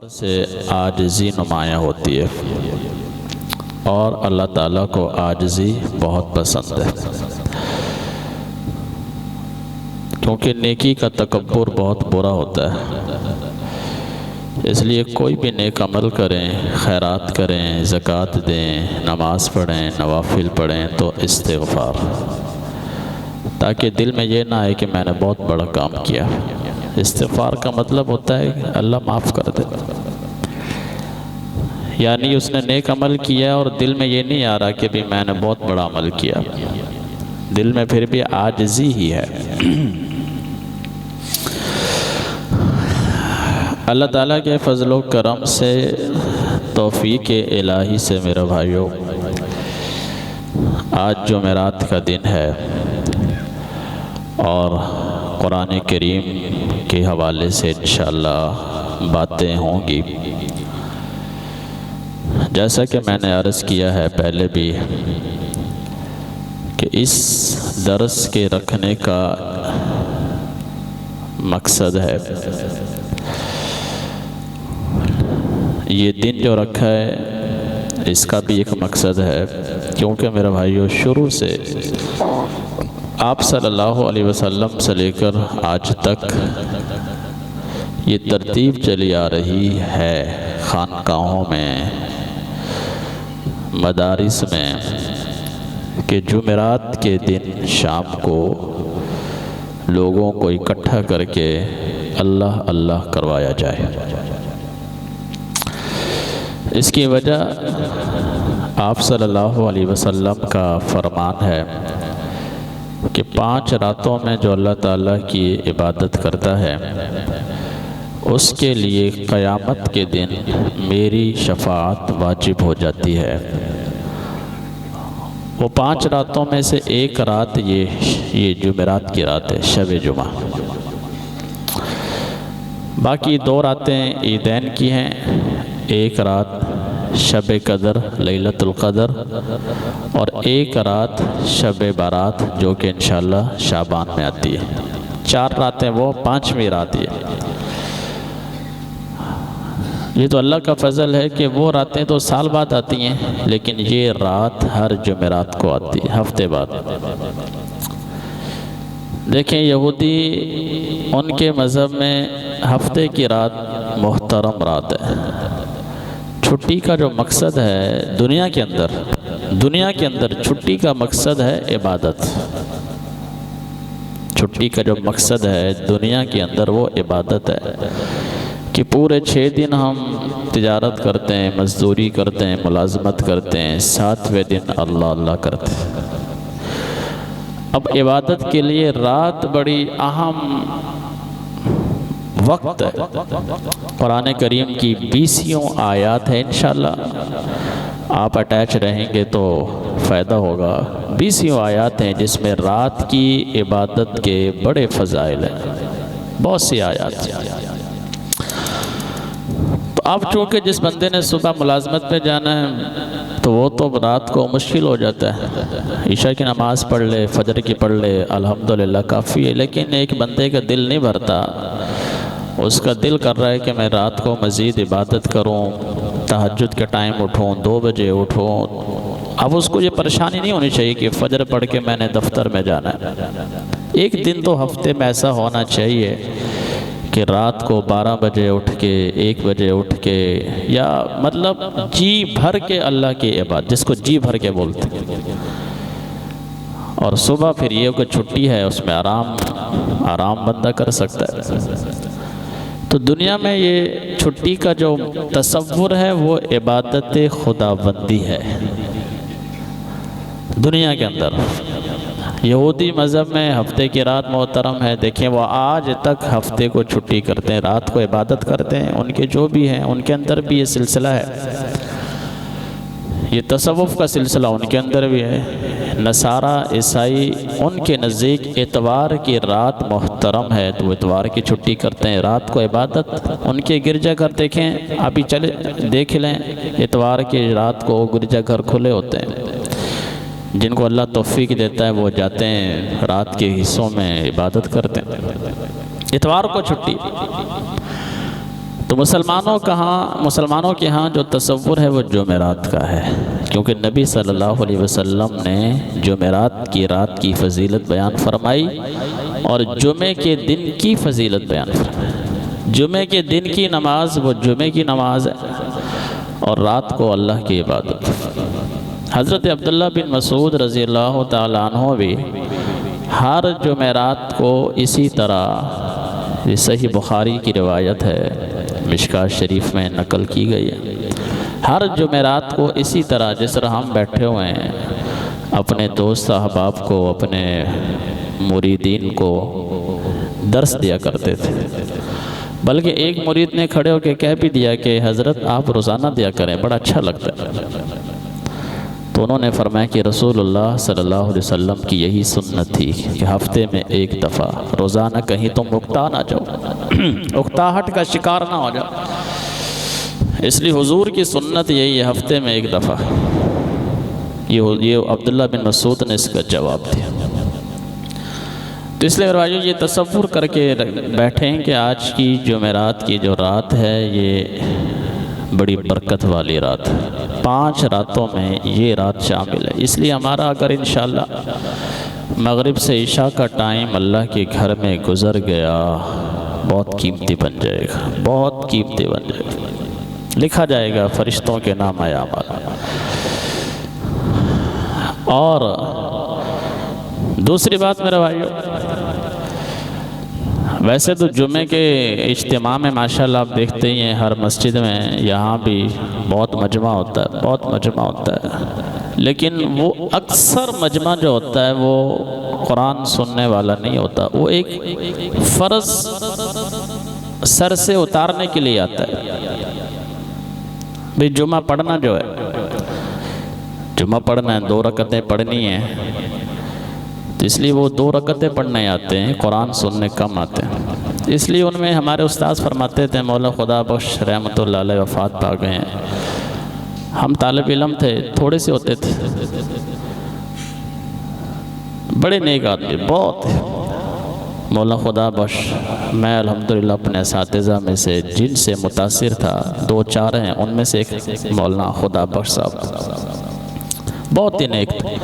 سے عاجزی نمایاں ہوتی ہے اور اللہ تعالیٰ کو عاجزی بہت پسند ہے، کیونکہ نیکی کا تکبر بہت برا ہوتا ہے۔ اس لیے کوئی بھی نیک عمل کریں، خیرات کریں، زکوٰۃ دیں، نماز پڑھیں، نوافل پڑھیں تو استغفار، تاکہ دل میں یہ نہ آئے کہ میں نے بہت بڑا کام کیا۔ استغفار کا مطلب ہوتا ہے کہ اللہ معاف کر دے، یعنی اس نے نیک عمل کیا اور دل میں یہ نہیں آ رہا کہ بھی میں نے بہت بڑا عمل کیا، دل میں پھر بھی عاجزی ہی ہے۔ اللہ تعالیٰ کے فضل و کرم سے، توفیق الہی سے میرے بھائیوں، آج جمعرات کا دن ہے اور قرآن کریم کے حوالے سے انشاءاللہ باتیں ہوں گی۔ جیسا کہ میں نے عرض کیا ہے پہلے بھی کہ اس درس کے رکھنے کا مقصد ہے، یہ دن جو رکھا ہے اس کا بھی ایک مقصد ہے، کیونکہ میرے بھائیوں شروع سے آپ صلی اللہ علیہ وسلم سے لے کر آج تک یہ ترتیب چلی آ رہی ہے خانقاہوں میں، مدارس میں، کہ جمعرات کے دن شام کو لوگوں کو اکٹھا کر کے اللہ اللہ کروایا جائے۔ اس کی وجہ آپ صلی اللہ علیہ وسلم کا فرمان ہے کہ 5 راتوں میں جو اللہ تعالیٰ کی عبادت کرتا ہے اس کے لیے قیامت کے دن میری شفاعت واجب ہو جاتی ہے۔ وہ 5 راتوں میں سے ایک رات یہ جمعرات کی رات ہے، شب جمعہ۔ باقی 2 راتیں عیدین کی ہیں، ایک رات شب قدر لیلۃ القدر اور ایک رات شب بارات جو کہ انشاءاللہ شعبان میں آتی ہے۔ 4 راتیں وہ، 5ویں رات یہ تو اللہ کا فضل ہے کہ وہ راتیں تو سال بعد آتی ہیں، لیکن یہ رات ہر جمعرات کو آتی ہے، ہفتے بعد۔ دیکھیں یہودی ان کے مذہب میں ہفتے کی رات محترم رات ہے۔ چھٹی کا جو مقصد ہے دنیا کے اندر چھٹی کا مقصد ہے عبادت۔ چھٹی کا جو مقصد ہے دنیا کے اندر وہ عبادت ہے کہ پورے 6 دن ہم تجارت کرتے ہیں، مزدوری کرتے ہیں، ملازمت کرتے ہیں، 7ویں دن اللہ اللہ کرتے ہیں۔ اب عبادت کے لیے رات بڑی اہم وقت ہے۔ قرآن کریم کی 20 آیات ہیں، انشاءاللہ آپ اٹیچ رہیں گے تو فائدہ ہوگا۔ 20 آیات ہیں جس میں رات کی عبادت کے بڑے فضائل ہیں، بہت سی آیات ہیں۔ تو اب چونکہ جس بندے نے صبح ملازمت پہ جانا ہے تو وہ تو رات کو مشکل ہو جاتا ہے، عشاء کی نماز پڑھ لے، فجر کی پڑھ لے، الحمدللہ کافی ہے۔ لیکن ایک بندے کا دل نہیں بھرتا، اس کا دل کر رہا ہے کہ میں رات کو مزید عبادت کروں، تہجد کے ٹائم اٹھوں، 2 بجے اٹھوں۔ اب اس کو یہ پریشانی نہیں ہونی چاہیے کہ فجر پڑھ کے میں نے دفتر میں جانا ہے۔ ایک دن تو ہفتے میں ایسا ہونا چاہیے کہ رات کو 12 بجے اٹھ کے، 1 بجے اٹھ کے، یا مطلب جی بھر کے اللہ کی عبادت، جس کو جی بھر کے بولتے ہیں۔ اور صبح پھر یہ کہ چھٹی ہے، اس میں آرام بندہ کر سکتا ہے۔ تو دنیا میں یہ چھٹی کا جو تصور ہے وہ عبادت خداوندی ہے۔ دنیا کے اندر یہودی مذہب میں ہفتے کی رات محترم ہے، دیکھیں وہ آج تک ہفتے کو چھٹی کرتے ہیں، رات کو عبادت کرتے ہیں۔ ان کے جو بھی ہیں ان کے اندر بھی یہ سلسلہ ہے، یہ تصوف کا سلسلہ ان کے اندر بھی ہے۔ نصارہ عیسائی ان کے نزدیک اتوار کی رات محترم ہے تو وہ اتوار کی چھٹی کرتے ہیں، رات کو عبادت۔ ان کے گرجا گھر دیکھیں، ابھی چلے دیکھ لیں، اتوار کی رات کو گرجا گھر کھلے ہوتے ہیں۔ جن کو اللہ توفیق دیتا ہے وہ جاتے ہیں، رات کے حصوں میں عبادت کرتے ہیں، اتوار کو چھٹی۔ تو مسلمانوں کے ہاں جو تصور ہے وہ جمعرات کا ہے، کیونکہ نبی صلی اللہ علیہ وسلم نے جمعرات کی رات کی فضیلت بیان فرمائی اور جمعے کے دن کی فضیلت بیان فرمائی۔ جمعے کے دن کی نماز وہ جمعے کی نماز ہے اور رات کو اللہ کی عبادت۔ حضرت عبداللہ بن مسعود رضی اللہ تعالیٰ عنہ بھی ہر جمعرات کو اسی طرح، یہ صحیح بخاری کی روایت ہے، مشکوٰۃ شریف میں نقل کی گئی ہے، ہر جمعرات کو اسی طرح جس طرح ہم بیٹھے ہوئے ہیں اپنے دوست احباب کو، اپنے مریدین کو درس دیا کرتے تھے، بلکہ ایک مرید نے کھڑے ہو کے کہہ بھی دیا کہ حضرت آپ روزانہ دیا کریں، بڑا اچھا لگتا ہے۔ تو انہوں نے فرمایا کہ رسول اللہ صلی اللہ علیہ وسلم کی یہی سنت تھی کہ ہفتے میں ایک دفعہ، روزانہ کہیں تم اکتا نہ جاؤ، اکتاہٹ کا شکار نہ ہو جاؤ، اس لیے حضور کی سنت یہی ہے، ہفتے میں ایک دفعہ۔ یہ عبداللہ بن مسعود نے اس کا جواب دیا۔ تو اس لیے میرے بھائیو یہ تصور کر کے بیٹھیں کہ آج کی جمعرات کی جو رات ہے یہ بڑی برکت والی رات ہے، 5 راتوں میں یہ رات شامل ہے۔ اس لیے ہمارا اگر انشاءاللہ مغرب سے عشاء کا ٹائم اللہ کے گھر میں گزر گیا، بہت قیمتی بن جائے گا، بہت قیمتی بن جائے گا، لکھا جائے گا فرشتوں کے نام اعمال۔ اور دوسری بات میرے بھائیو، ویسے تو جمعے کے اجتماع میں ماشاءاللہ آپ دیکھتے ہی ہیں ہر مسجد میں، یہاں بھی بہت مجمع ہوتا ہے، بہت مجمع ہوتا ہے، لیکن وہ اکثر مجمع جو ہوتا ہے وہ قرآن سننے والا نہیں ہوتا، وہ ایک فرض سر سے اتارنے کے لیے آتا ہے۔ بھئی جمعہ پڑھنا جو ہے، جمعہ پڑھنا ہے، 2 رکعتیں پڑھنی ہیں، تو اس لیے وہ 2 رکعتیں پڑھنے آتے ہیں، قرآن سننے کم آتے ہیں۔ اس لیے ان میں ہمارے استاد فرماتے تھے، مولا خدا بخش رحمت اللہ علیہ وفات پا گئے ہیں، ہم طالب علم تھے، تھوڑے سے ہوتے تھے، بڑے نیک آدمی بہت ہیں، مولا خدا بخش۔ میں الحمدللہ اپنے اساتذہ میں سے جن سے متاثر تھا 2-4 ہیں، ان میں سے ایک مولانا خدا بخش صاحب، بہت ہی نیک تھے۔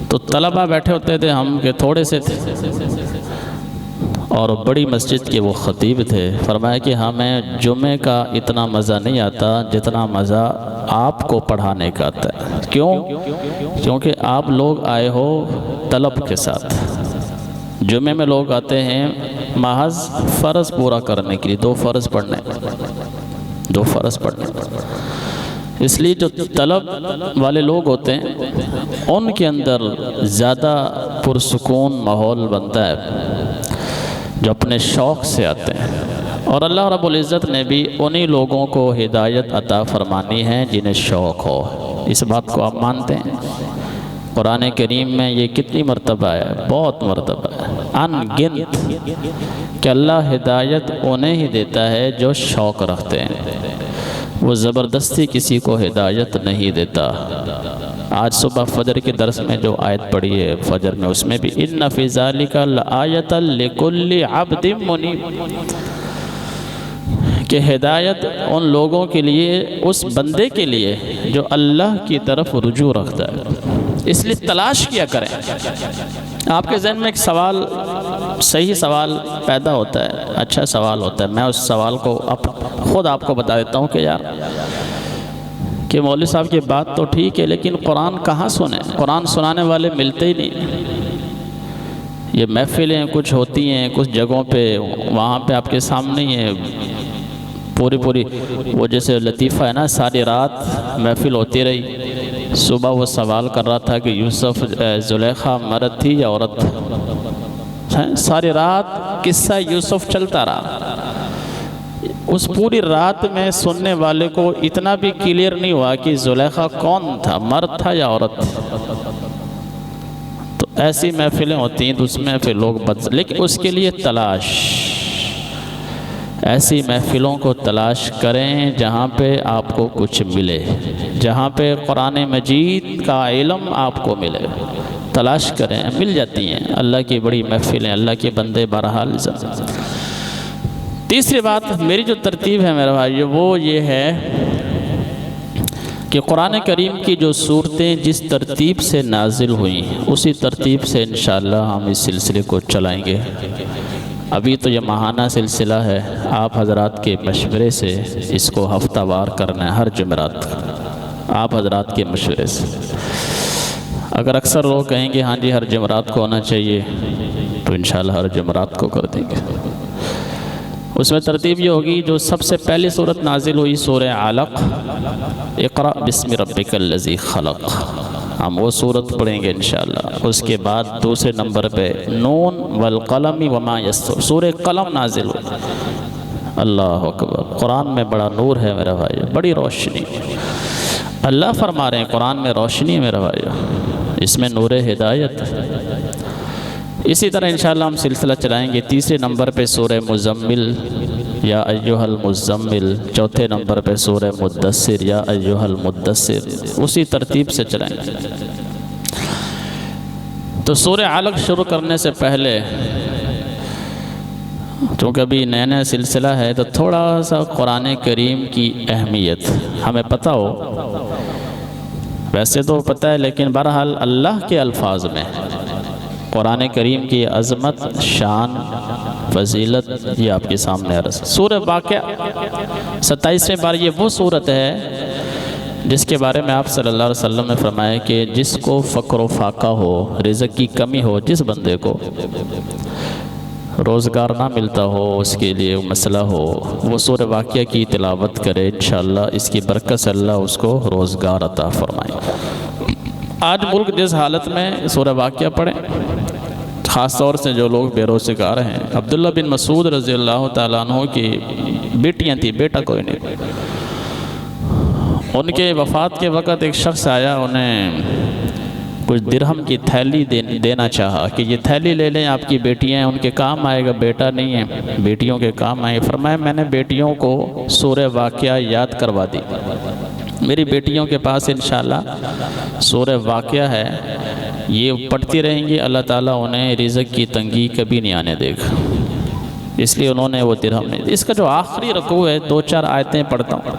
تو طلبہ بیٹھے ہوتے تھے، ہم کے تھوڑے سے تھے، اور بڑی مسجد کے وہ خطیب تھے، فرمایا کہ ہمیں جمعے کا اتنا مزہ نہیں آتا جتنا مزہ آپ کو پڑھانے کا آتا ہے۔ کیوں؟ کیونکہ آپ لوگ آئے ہو طلب کے ساتھ، جمعے میں لوگ آتے ہیں محض فرض پورا کرنے کے لیے، 2 فرض پڑھنے، 2 فرض پڑھنے۔ اس لیے جو طلب والے لوگ ہوتے ہیں ان کے اندر زیادہ پرسکون ماحول بنتا ہے جو اپنے شوق سے آتے ہیں، اور اللہ رب العزت نے بھی انہی لوگوں کو ہدایت عطا فرمانی ہے جنہیں شوق ہو۔ اس بات کو آپ مانتے ہیں؟ قرآن کریم میں یہ کتنی مرتبہ ہے؟ بہت مرتبہ ہے، ان گنت، کہ اللہ ہدایت انہیں ہی دیتا ہے جو شوق رکھتے ہیں، وہ زبردستی کسی کو ہدایت نہیں دیتا۔ آج صبح فجر کے درس میں جو آیت پڑھی ہے فجر میں، اس میں بھی ان فی ذالک لآیۃ لکل عبد منیب، کہ ہدایت ان لوگوں کے لیے، اس بندے کے لیے جو اللہ کی طرف رجوع رکھتا ہے، اس لیے تلاش کیا کریں۔ آپ کے ذہن میں ایک سوال، صحیح سوال پیدا ہوتا ہے، اچھا سوال ہوتا ہے، میں اس سوال کو خود آپ کو بتا دیتا ہوں کہ یار کہ مولوی صاحب کی بات تو ٹھیک ہے، لیکن قرآن کہاں سنیں؟ قرآن سنانے والے ملتے ہی نہیں۔ یہ محفلیں کچھ ہوتی ہیں کچھ جگہوں پہ، وہاں پہ آپ کے سامنے ہی ہے پوری وہ جیسے لطیفہ ہے نا، ساری رات محفل ہوتی رہی، صبح وہ سوال کر رہا تھا کہ یوسف زلیخا مرد تھی یا عورت؟ ساری رات قصہ یوسف چلتا رہا، اس پوری رات میں سننے والے کو اتنا بھی کلیئر نہیں ہوا کہ زلیخا کون تھا، مرد تھا یا عورت؟ تو ایسی محفلیں ہوتی ہیں تو اس میں پھر لوگ لیکن اس کے لیے تلاش، ایسی محفلوں کو تلاش کریں جہاں پہ آپ کو کچھ ملے، جہاں پہ قرآن مجید کا علم آپ کو ملے، تلاش کریں، مل جاتی ہیں۔ اللہ کی بڑی محفلیں، اللہ کے بندے بہرحال۔ تیسری بات میری جو ترتیب ہے میرے بھائیو وہ یہ ہے کہ قرآن کریم کی جو صورتیں جس ترتیب سے نازل ہوئیں اسی ترتیب سے انشاءاللہ ہم اس سلسلے کو چلائیں گے۔ ابھی تو یہ ماہانہ سلسلہ ہے، آپ حضرات کے مشورے سے اس کو ہفتہ وار کرنا ہے، ہر جمعرات آپ حضرات کے مشورے سے۔ اگر اکثر لوگ کہیں گے ہاں جی ہر جمعرات کو ہونا چاہیے تو انشاءاللہ ہر جمعرات کو کر دیں گے۔ اس میں ترتیب یہ ہوگی، جو سب سے پہلی صورت نازل ہوئی سورہ علق، اقرأ بسم ربک الذی خلق، ہم وہ صورت پڑھیں گے انشاءاللہ۔ اس کے بعد دوسرے نمبر پہ نون والقلم وما یسطرون، سورہ قلم نازل ہوئی۔ اللہ اکبر، قرآن میں بڑا نور ہے میرے بھائی، بڑی روشنی۔ اللہ فرما رہے ہیں قرآن میں روشنی ہے میرے بھائی، اس میں نور ہدایت۔ اسی طرح انشاءاللہ ہم سلسلہ چلائیں گے۔ تیسرے نمبر پہ سورہ مزمل یا ایہا المزمل، چوتھے نمبر پہ سورہ مدثر یا ایہا المدثر، اسی ترتیب سے چلائیں گے۔ تو سورہ علق شروع کرنے سے پہلے، چونکہ ابھی نیا نیا سلسلہ ہے تو تھوڑا سا قرآن کریم کی اہمیت ہمیں پتہ ہو، ویسے تو پتہ ہے لیکن بہرحال اللہ کے الفاظ میں قرآن کریم کی عظمت، شان، فضیلت یہ آپ کے سامنے عرض۔ سورہ واقعہ 27ویں بار، یہ وہ صورت ہے جس کے بارے میں آپ صلی اللہ علیہ وسلم نے فرمایا کہ جس کو فقر و فاقہ ہو، رزق کی کمی ہو، جس بندے کو روزگار نہ ملتا ہو، اس کے لیے مسئلہ ہو، وہ سورہ واقعہ کی تلاوت کرے، انشاءاللہ اس کی برکت سے اللہ اس کو روزگار عطا فرمائے۔ آج ملک جس حالت میں سورہ واقعہ پڑھیں، خاص طور سے جو لوگ بے روزگار ہیں، عبداللہ بن مسعود رضی اللہ تعالیٰ عنہ کی بیٹیاں تھیں، بیٹا کوئی نہیں۔ ان کے وفات کے وقت ایک شخص آیا، انہیں کچھ درہم کی تھیلی دینا چاہا کہ یہ تھیلی لے لیں، آپ کی بیٹیاں ہیں، ان کے کام آئے گا، بیٹا نہیں ہے، بیٹیوں کے کام آئے۔ فرمایا میں نے بیٹیوں کو سورہ واقعہ یاد کروا دی، میری بیٹیوں کے پاس انشاءاللہ سورہ واقعہ ہے، یہ پڑھتی رہیں گی، اللہ تعالیٰ انہیں رزق کی تنگی کبھی نہیں آنے دے گا۔ اس لیے انہوں نے وہ درہم نہیں۔ اس کا جو آخری رکوع ہے، 2-4 آیتیں پڑھتا ہوں۔